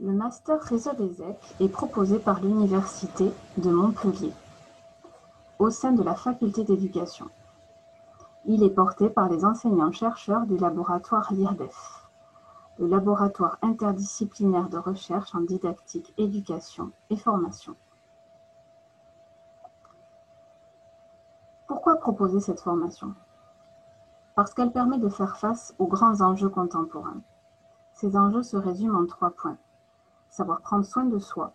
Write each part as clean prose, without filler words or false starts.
Le master réseau d'ESSEC est proposé par l'Université de Montpellier, au sein de la faculté d'éducation. Il est porté par les enseignants-chercheurs du laboratoire LIRDEF, le laboratoire interdisciplinaire de recherche en didactique, éducation et formation. Pourquoi proposer cette formation? Parce qu'elle permet de faire face aux grands enjeux contemporains. Ces enjeux se résument en 3 points. Savoir prendre soin de soi,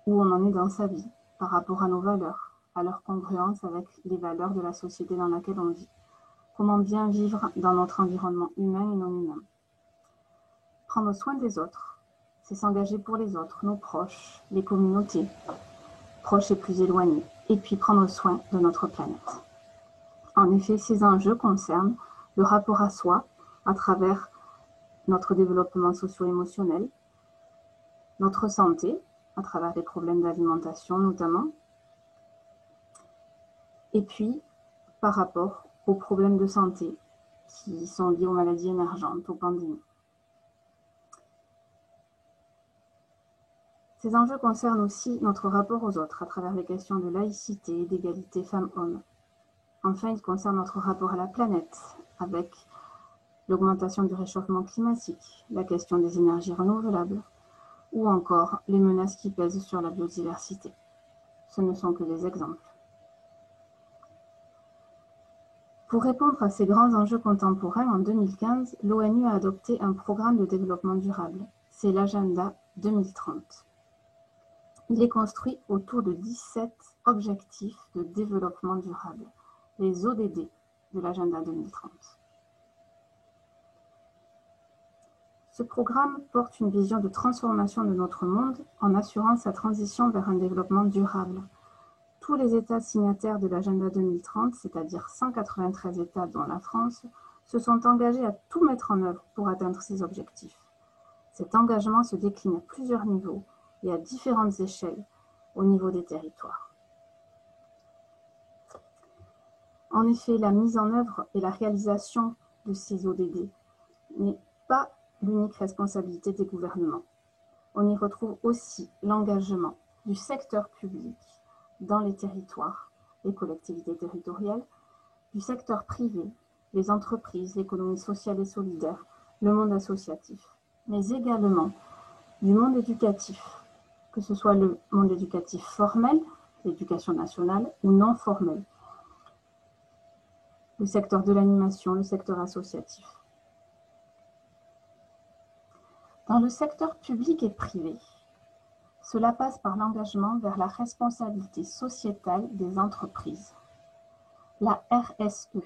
où on en est dans sa vie, par rapport à nos valeurs, à leur congruence avec les valeurs de la société dans laquelle on vit. Comment bien vivre dans notre environnement humain et non humain. Prendre soin des autres, c'est s'engager pour les autres, nos proches, les communautés, proches et plus éloignés, et puis prendre soin de notre planète. En effet, ces enjeux concernent le rapport à soi à travers notre développement socio-émotionnel, notre santé à travers les problèmes d'alimentation notamment, et puis par rapport aux problèmes de santé qui sont liés aux maladies émergentes, aux pandémies. Ces enjeux concernent aussi notre rapport aux autres à travers les questions de laïcité et d'égalité femmes-hommes. Enfin, ils concernent notre rapport à la planète avec l'augmentation du réchauffement climatique, la question des énergies renouvelables ou encore les menaces qui pèsent sur la biodiversité. Ce ne sont que des exemples. Pour répondre à ces grands enjeux contemporains, en 2015, l'ONU a adopté un programme de développement durable. C'est l'Agenda 2030. Il est construit autour de 17 objectifs de développement durable, les ODD de l'Agenda 2030. Ce programme porte une vision de transformation de notre monde en assurant sa transition vers un développement durable. Tous les États signataires de l'Agenda 2030, c'est-à-dire 193 États dont la France, se sont engagés à tout mettre en œuvre pour atteindre ces objectifs. Cet engagement se décline à plusieurs niveaux et à différentes échelles au niveau des territoires. En effet, la mise en œuvre et la réalisation de ces ODD n'est pas l'unique responsabilité des gouvernements. On y retrouve aussi l'engagement du secteur public dans les territoires, les collectivités territoriales, du secteur privé, les entreprises, l'économie sociale et solidaire, le monde associatif, mais également du monde éducatif, que ce soit le monde éducatif formel, l'éducation nationale, ou non formel, le secteur de l'animation, le secteur associatif. Dans le secteur public et privé, cela passe par l'engagement vers la responsabilité sociétale des entreprises, la RSE.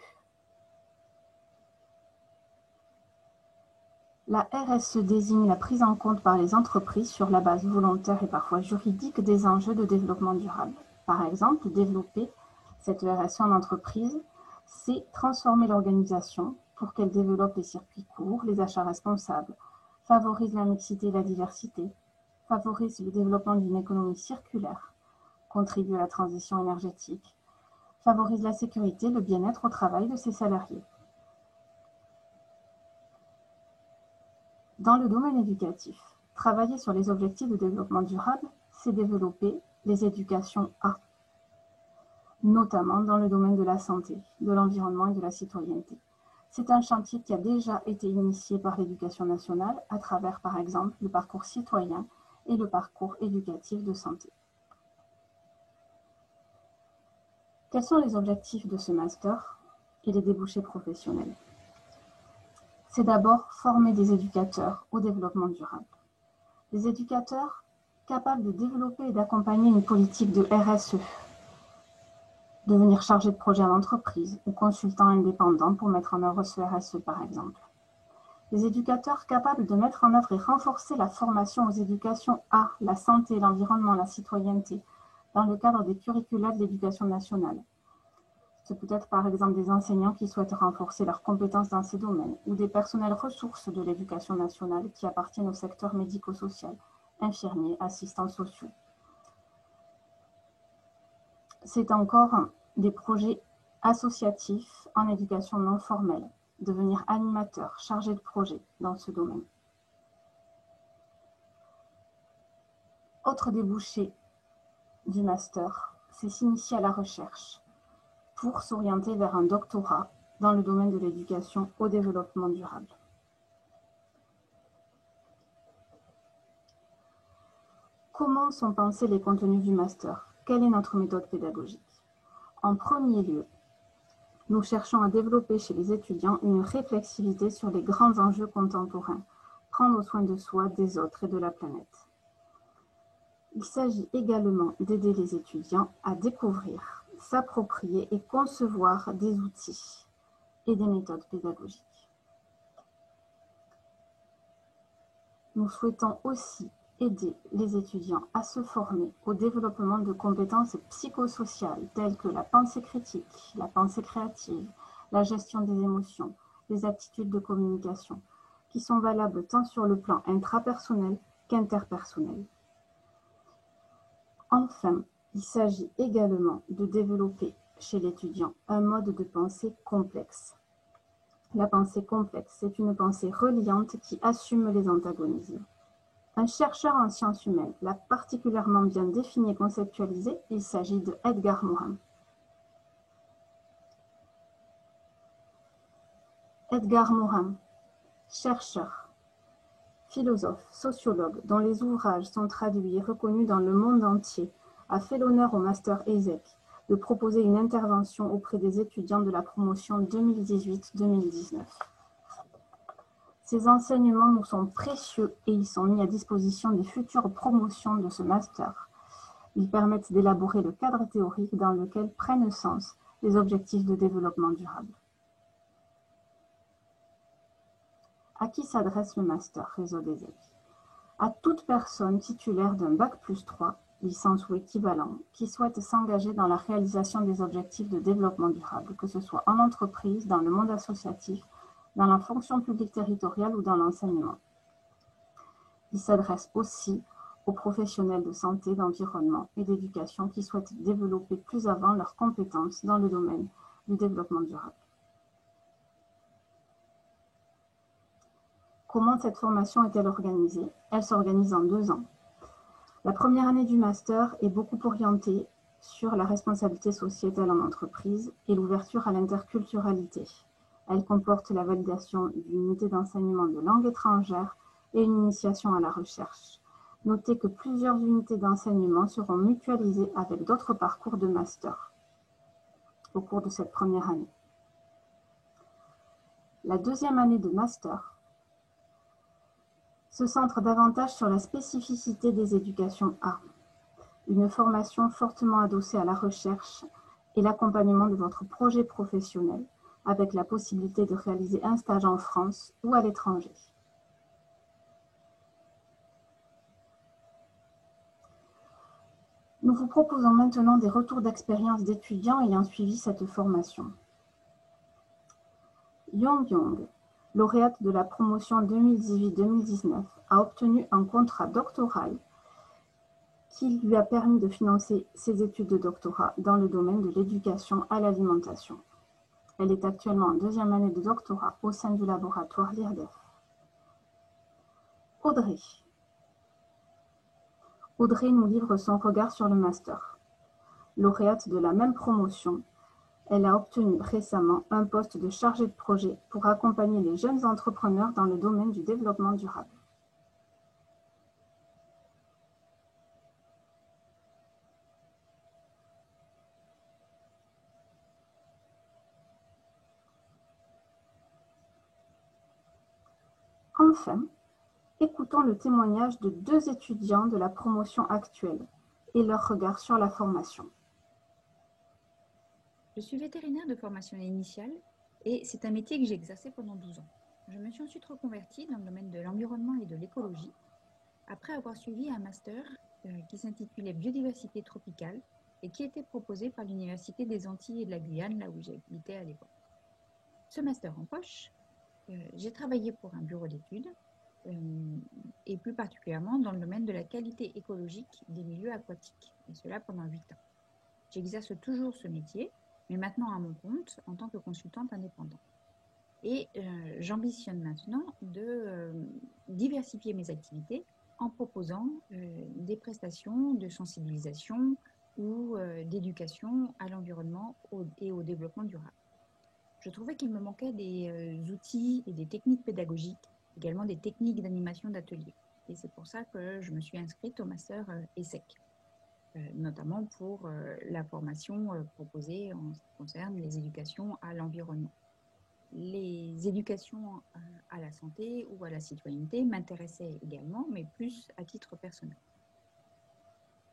La RSE désigne la prise en compte par les entreprises sur la base volontaire et parfois juridique des enjeux de développement durable. Par exemple, développer cette RSE en entreprise, c'est transformer l'organisation pour qu'elle développe les circuits courts, les achats responsables, favorise la mixité et la diversité, favorise le développement d'une économie circulaire, contribue à la transition énergétique, favorise la sécurité et le bien-être au travail de ses salariés. Dans le domaine éducatif, travailler sur les objectifs de développement durable, c'est développer les éducations A, notamment dans le domaine de la santé, de l'environnement et de la citoyenneté. C'est un chantier qui a déjà été initié par l'Éducation nationale à travers, par exemple, le parcours citoyen et le parcours éducatif de santé. Quels sont les objectifs de ce master et les débouchés professionnels? C'est d'abord former des éducateurs au développement durable. Des éducateurs capables de développer et d'accompagner une politique de RSE, devenir chargé de projet en entreprise ou consultant indépendant pour mettre en œuvre ce RSE par exemple. Des éducateurs capables de mettre en œuvre et renforcer la formation aux éducations à la santé, l'environnement, la citoyenneté, dans le cadre des curricula de l'éducation nationale. Ce peut être par exemple des enseignants qui souhaitent renforcer leurs compétences dans ces domaines ou des personnels ressources de l'éducation nationale qui appartiennent au secteur médico-social, infirmiers, assistants sociaux. C'est encore des projets associatifs en éducation non formelle, devenir animateur, chargé de projet dans ce domaine. Autre débouché du master, c'est s'initier à la recherche pour s'orienter vers un doctorat dans le domaine de l'éducation au développement durable. Comment sont pensés les contenus du master? Quelle est notre méthode pédagogique? En premier lieu, nous cherchons à développer chez les étudiants une réflexivité sur les grands enjeux contemporains, prendre soin de soi, des autres et de la planète. Il s'agit également d'aider les étudiants à découvrir, s'approprier et concevoir des outils et des méthodes pédagogiques. Nous souhaitons aussi aider les étudiants à se former au développement de compétences psychosociales telles que la pensée critique, la pensée créative, la gestion des émotions, les aptitudes de communication, qui sont valables tant sur le plan intrapersonnel qu'interpersonnel. Enfin, il s'agit également de développer chez l'étudiant un mode de pensée complexe. La pensée complexe, c'est une pensée reliante qui assume les antagonismes. Un chercheur en sciences humaines l'a particulièrement bien défini et conceptualisé, il s'agit de Edgar Morin. Edgar Morin, chercheur, philosophe, sociologue, dont les ouvrages sont traduits et reconnus dans le monde entier, a fait l'honneur au Master ESSEC de proposer une intervention auprès des étudiants de la promotion 2018-2019. Ces enseignements nous sont précieux et ils sont mis à disposition des futures promotions de ce Master. Ils permettent d'élaborer le cadre théorique dans lequel prennent sens les objectifs de développement durable. À qui s'adresse le Master Réseau des ESSEC? À toute personne titulaire d'un Bac+3, licence ou équivalent, qui souhaite s'engager dans la réalisation des objectifs de développement durable, que ce soit en entreprise, dans le monde associatif, dans la fonction publique territoriale ou dans l'enseignement. Il s'adresse aussi aux professionnels de santé, d'environnement et d'éducation qui souhaitent développer plus avant leurs compétences dans le domaine du développement durable. Comment cette formation est-elle organisée? Elle s'organise en 2 ans. La première année du master est beaucoup orientée sur la responsabilité sociétale en entreprise et l'ouverture à l'interculturalité. Elle comporte la validation d'une unité d'enseignement de langue étrangère et une initiation à la recherche. Notez que plusieurs unités d'enseignement seront mutualisées avec d'autres parcours de master au cours de cette première année. La deuxième année de master se centre davantage sur la spécificité des éducations A, une formation fortement adossée à la recherche et l'accompagnement de votre projet professionnel, avec la possibilité de réaliser un stage en France ou à l'étranger. Nous vous proposons maintenant des retours d'expérience d'étudiants ayant suivi cette formation. Yong, lauréate de la promotion 2018-2019, a obtenu un contrat doctoral qui lui a permis de financer ses études de doctorat dans le domaine de l'éducation à l'alimentation. Elle est actuellement en 2e année de doctorat au sein du laboratoire l'IRDEF. Audrey nous livre son regard sur le master. Lauréate de la même promotion, elle a obtenu récemment un poste de chargée de projet pour accompagner les jeunes entrepreneurs dans le domaine du développement durable. Enfin, écoutons le témoignage de 2 étudiants de la promotion actuelle et leur regard sur la formation. Je suis vétérinaire de formation initiale et c'est un métier que j'ai exercé pendant 12 ans. Je me suis ensuite reconvertie dans le domaine de l'environnement et de l'écologie après avoir suivi un master qui s'intitulait Biodiversité tropicale et qui était proposé par l'Université des Antilles et de la Guyane, là où j'habitais à l'époque. Ce master en poche, j'ai travaillé pour un bureau d'études et plus particulièrement dans le domaine de la qualité écologique des milieux aquatiques, et cela pendant 8 ans. J'exerce toujours ce métier, mais maintenant à mon compte en tant que consultante indépendante. Et j'ambitionne maintenant de diversifier mes activités en proposant des prestations de sensibilisation ou d'éducation à l'environnement et au développement durable. Je trouvais qu'il me manquait des outils et des techniques pédagogiques, également des techniques d'animation d'ateliers. Et c'est pour ça que je me suis inscrite au master ESSEC, notamment pour la formation proposée en ce qui concerne les éducations à l'environnement. Les éducations à la santé ou à la citoyenneté m'intéressaient également, mais plus à titre personnel.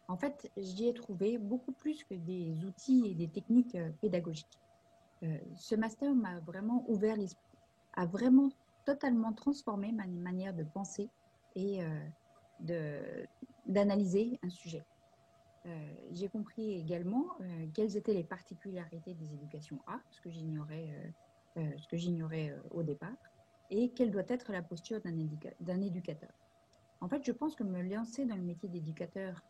En fait, j'y ai trouvé beaucoup plus que des outils et des techniques pédagogiques. Ce master m'a vraiment ouvert l'esprit, a vraiment totalement transformé ma manière de penser et d'analyser un sujet. J'ai compris également quelles étaient les particularités des éducations A, ce que j'ignorais au départ, et quelle doit être la posture d'un éducateur. En fait, je pense que me lancer dans le métier d'éducateur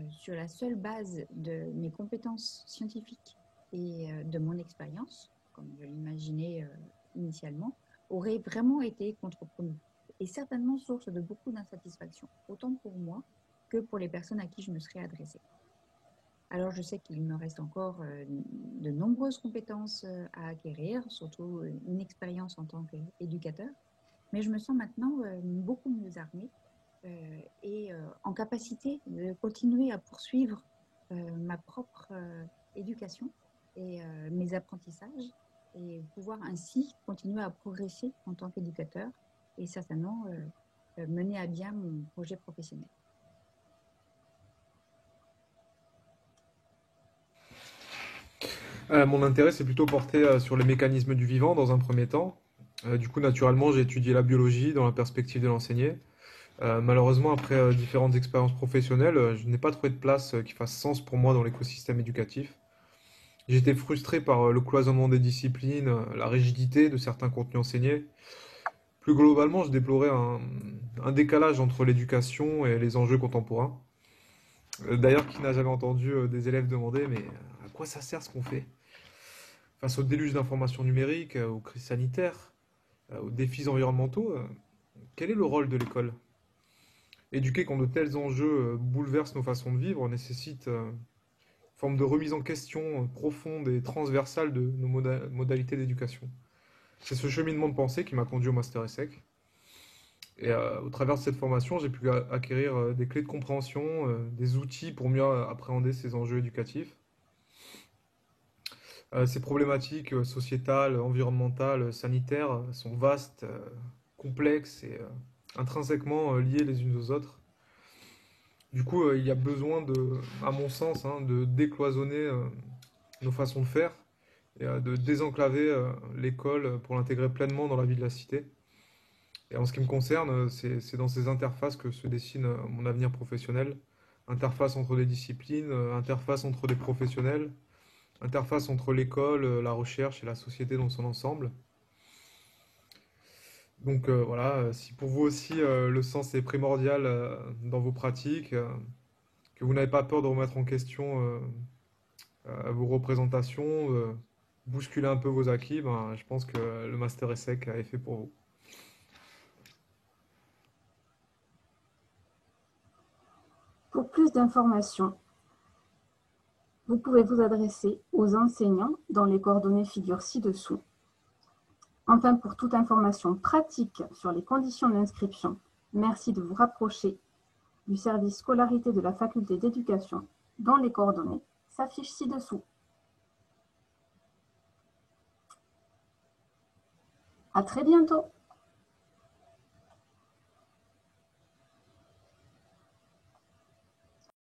sur la seule base de mes compétences scientifiques et de mon expérience, comme je l'imaginais initialement, aurait vraiment été contre-productif et certainement source de beaucoup d'insatisfaction, autant pour moi que pour les personnes à qui je me serais adressée. Alors, je sais qu'il me reste encore de nombreuses compétences à acquérir, surtout une expérience en tant qu'éducateur, mais je me sens maintenant beaucoup mieux armée et en capacité de continuer à poursuivre ma propre éducation et mes apprentissages et pouvoir ainsi continuer à progresser en tant qu'éducateur et certainement mener à bien mon projet professionnel. Mon intérêt s'est plutôt porté sur les mécanismes du vivant dans un premier temps. Du coup, naturellement, j'ai étudié la biologie dans la perspective de l'enseigner. Malheureusement, après différentes expériences professionnelles, je n'ai pas trouvé de place qui fasse sens pour moi dans l'écosystème éducatif. J'ai été frustré par le cloisonnement des disciplines, la rigidité de certains contenus enseignés. Plus globalement, je déplorais un décalage entre l'éducation et les enjeux contemporains. D'ailleurs, qui n'a jamais entendu des élèves demander, mais à quoi ça sert ce qu'on fait? Face au déluge d'informations numériques, aux crises sanitaires, aux défis environnementaux, quel est le rôle de l'école? Éduquer quand de tels enjeux bouleversent nos façons de vivre nécessite une forme de remise en question profonde et transversale de nos modalités d'éducation. C'est ce cheminement de pensée qui m'a conduit au Master ESSEC. Et au travers de cette formation, j'ai pu acquérir des clés de compréhension, des outils pour mieux appréhender ces enjeux éducatifs. Ces problématiques sociétales, environnementales, sanitaires sont vastes, complexes et intrinsèquement liées les unes aux autres. Du coup, il y a besoin à mon sens, de décloisonner nos façons de faire et de désenclaver l'école pour l'intégrer pleinement dans la vie de la cité. Et en ce qui me concerne, c'est dans ces interfaces que se dessine mon avenir professionnel. Interface entre des disciplines, interface entre des professionnels, interface entre l'école, la recherche et la société dans son ensemble. Donc voilà, si pour vous aussi le sens est primordial dans vos pratiques, que vous n'avez pas peur de remettre en question vos représentations, bousculer un peu vos acquis, ben, je pense que le Master ESSEC est fait pour vous. Pour plus d'informations, vous pouvez vous adresser aux enseignants dont les coordonnées figurent ci-dessous. Enfin, pour toute information pratique sur les conditions d'inscription, merci de vous rapprocher du service scolarité de la faculté d'éducation dont les coordonnées s'affichent ci-dessous. À très bientôt.